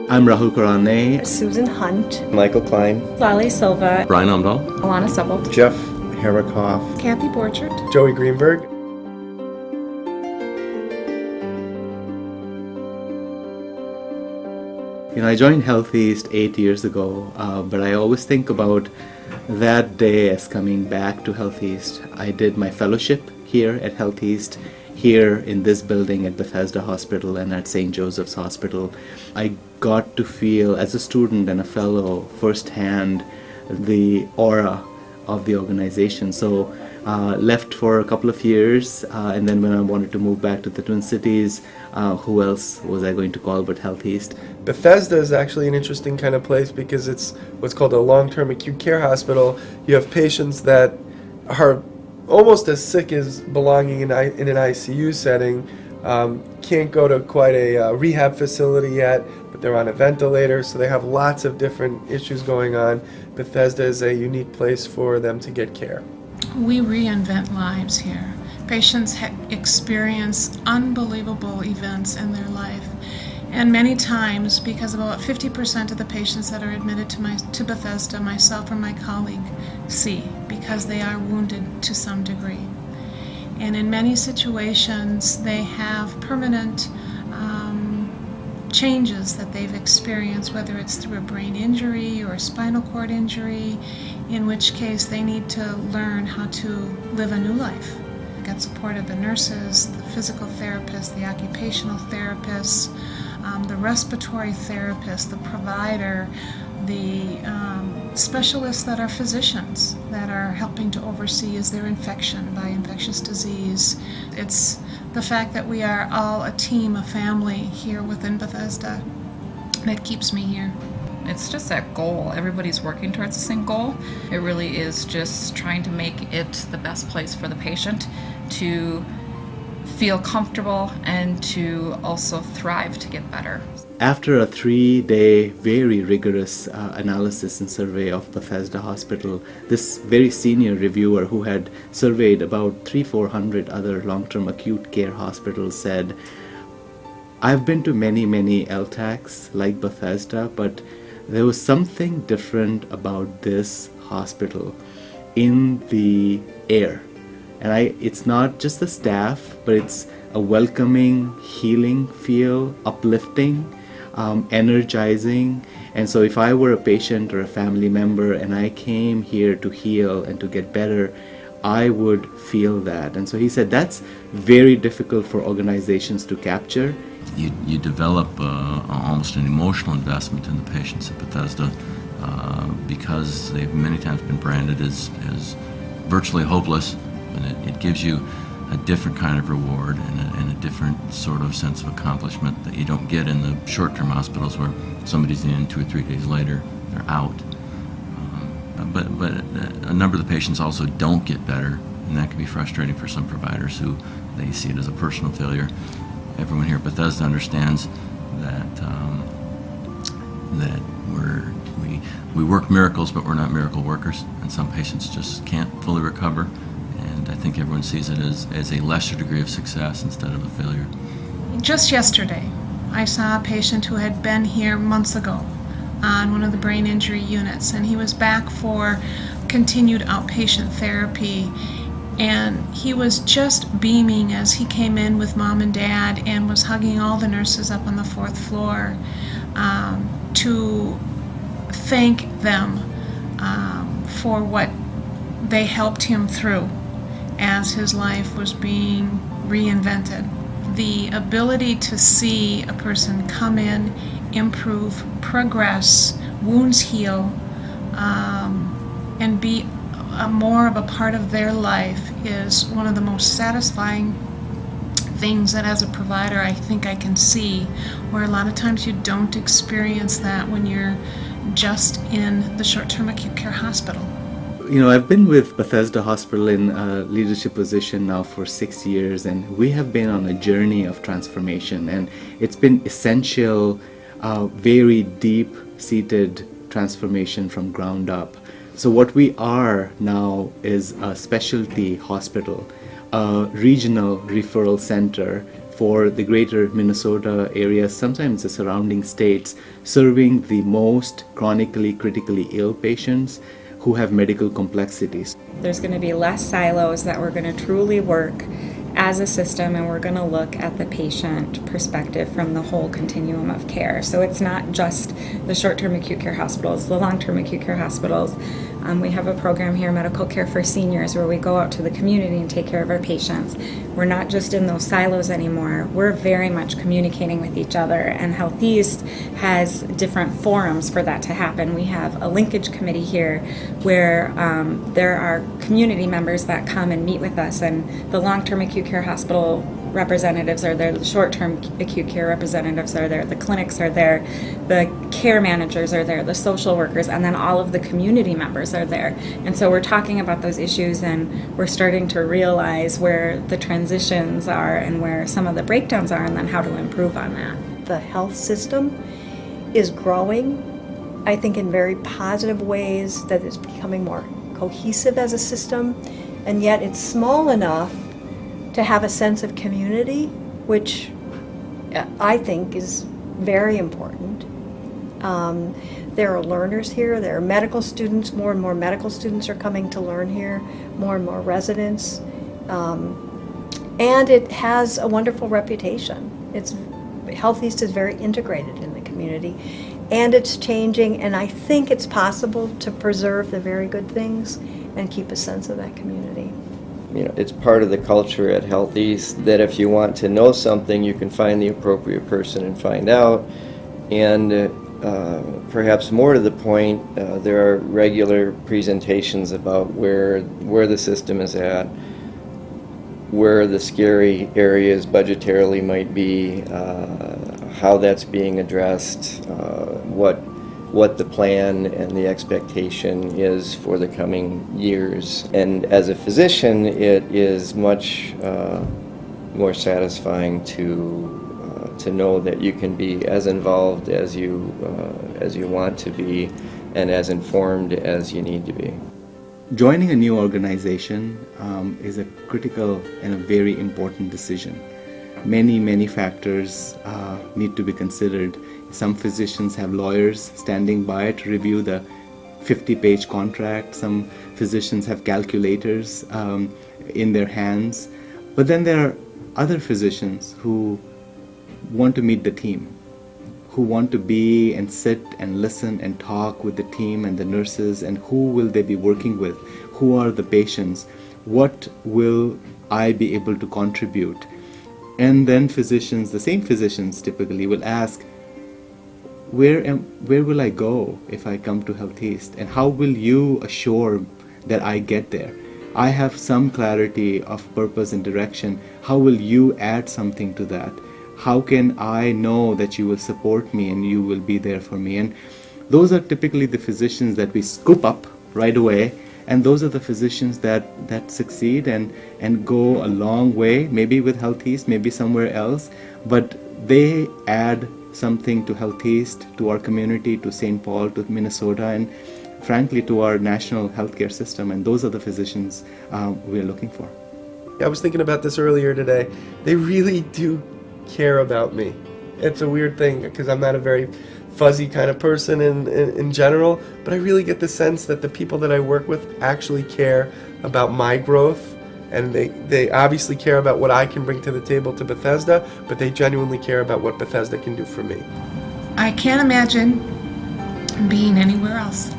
I'm Rahul Karane. Susan Hunt, Michael Klein, Lale Silva, Brian Amdahl, Alana Sebel, Jeff Herikoff, Kathy Borchert, Joey Greenberg. I joined Health East 8 years ago, but I always think about that day as coming back to Health East. I did my fellowship here at Health East, here in this building at Bethesda Hospital and at St. Joseph's Hospital. I got to feel, as a student and a fellow, firsthand the aura of the organization. So left for a couple of years, and then when I wanted to move back to the Twin Cities, who else was I going to call but Health East? Bethesda is actually an interesting kind of place because it's what's called a long-term acute care hospital. You have patients that are almost as sick as belonging in an ICU setting, can't go to quite a rehab facility yet, but they're on a ventilator, so they have lots of different issues going on. Bethesda is a unique place for them to get care. We reinvent lives here. Patients experience unbelievable events in their life. And many times, because about 50% of the patients that are admitted to Bethesda, myself or my colleague see, because they are wounded to some degree. And in many situations, they have permanent changes that they've experienced, whether it's through a brain injury or a spinal cord injury, in which case they need to learn how to live a new life. Get support of the nurses, the physical therapists, the occupational therapists, the respiratory therapist, the provider, the specialists that are physicians that are helping to oversee is there infection by infectious disease. It's the fact that we are all a team, a family here within Bethesda that keeps me here. It's just that goal. Everybody's working towards the same goal. It really is just trying to make it the best place for the patient to feel comfortable and to also thrive to get better. After a 3-day, very rigorous analysis and survey of Bethesda Hospital, this very senior reviewer who had surveyed about 300-400 other long-term acute care hospitals said, I've been to many LTACs like Bethesda, but there was something different about this hospital in the air. And it's not just the staff, but it's a welcoming, healing feel, uplifting, energizing. And so if I were a patient or a family member and I came here to heal and to get better, I would feel that. And so he said that's very difficult for organizations to capture. You develop almost an emotional investment in the patients at Bethesda because they've many times been branded as virtually hopeless, and it gives you a different kind of reward and a different sort of sense of accomplishment that you don't get in the short-term hospitals where somebody's in 2 or 3 days later, they're out. But a number of the patients also don't get better, and that can be frustrating for some providers who they see it as a personal failure. Everyone here at Bethesda understands that we work miracles, but we're not miracle workers, and some patients just can't fully recover. And I think everyone sees it as a lesser degree of success instead of a failure. Just yesterday, I saw a patient who had been here months ago on one of the brain injury units, and he was back for continued outpatient therapy. And he was just beaming as he came in with mom and dad and was hugging all the nurses up on the 4th floor to thank them for what they helped him through as his life was being reinvented. The ability to see a person come in, improve, progress, wounds heal, and be more of a part of their life is one of the most satisfying things that as a provider I think I can see, where a lot of times you don't experience that when you're just in the short-term acute care hospital. I've been with Bethesda Hospital in a leadership position now for 6 years, and we have been on a journey of transformation, and it's been essential, very deep-seated transformation from ground up. So what we are now is a specialty hospital, a regional referral center for the greater Minnesota area, sometimes the surrounding states, serving the most chronically critically ill patients who have medical complexities. There's going to be less silos, that we're going to truly work as a system, and we're going to look at the patient perspective from the whole continuum of care. So it's not just the short-term acute care hospitals, the long-term acute care hospitals. We have a program here, Medical Care for Seniors, where we go out to the community and take care of our patients. We're not just in those silos anymore. We're very much communicating with each other, and Health East has different forums for that to happen. We have a linkage committee here where there are community members that come and meet with us, and the long-term acute care hospital representatives are there, the short-term acute care representatives are there, the clinics are there, the care managers are there, the social workers, and then all of the community members are there. And so we're talking about those issues, and we're starting to realize where the transitions are and where some of the breakdowns are, and then how to improve on that. The health system is growing, I think, in very positive ways, that it's becoming more cohesive as a system, and yet it's small enough to have a sense of community, which I think is very important. There are learners here, there are medical students, more and more medical students are coming to learn here, more and more residents, and it has a wonderful reputation. Health East is very integrated in the community, and it's changing, and I think it's possible to preserve the very good things and keep a sense of that community. You know, it's part of the culture at Health East that if you want to know something, you can find the appropriate person and find out. And perhaps more to the point, there are regular presentations about where the system is at, where the scary areas budgetarily might be, how that's being addressed, what the plan and the expectation is for the coming years. And as a physician, it is much more satisfying to know that you can be as involved as you want to be, and as informed as you need to be. Joining a new organization is a critical and a very important decision. Many factors need to be considered. Some physicians have lawyers standing by to review the 50-page contract. Some physicians have calculators in their hands. But then there are other physicians who want to meet the team, who want to be and sit and listen and talk with the team and the nurses, and who will they be working with? Who are the patients? What will I be able to contribute? And then physicians, the same physicians typically, will ask, where will I go if I come to Health East? And how will you assure that I get there? I have some clarity of purpose and direction. How will you add something to that? How can I know that you will support me and you will be there for me? And those are typically the physicians that we scoop up right away. And those are the physicians that succeed and go a long way, maybe with Health East, maybe somewhere else. But they add something to Health East, to our community, to St. Paul, to Minnesota, and frankly to our national healthcare system. And those are the physicians we're looking for. I was thinking about this earlier today. They really do care about me. It's a weird thing because I'm not a very fuzzy kind of person in general, but I really get the sense that the people that I work with actually care about my growth, and they obviously care about what I can bring to the table to Bethesda, but they genuinely care about what Bethesda can do for me. I can't imagine being anywhere else.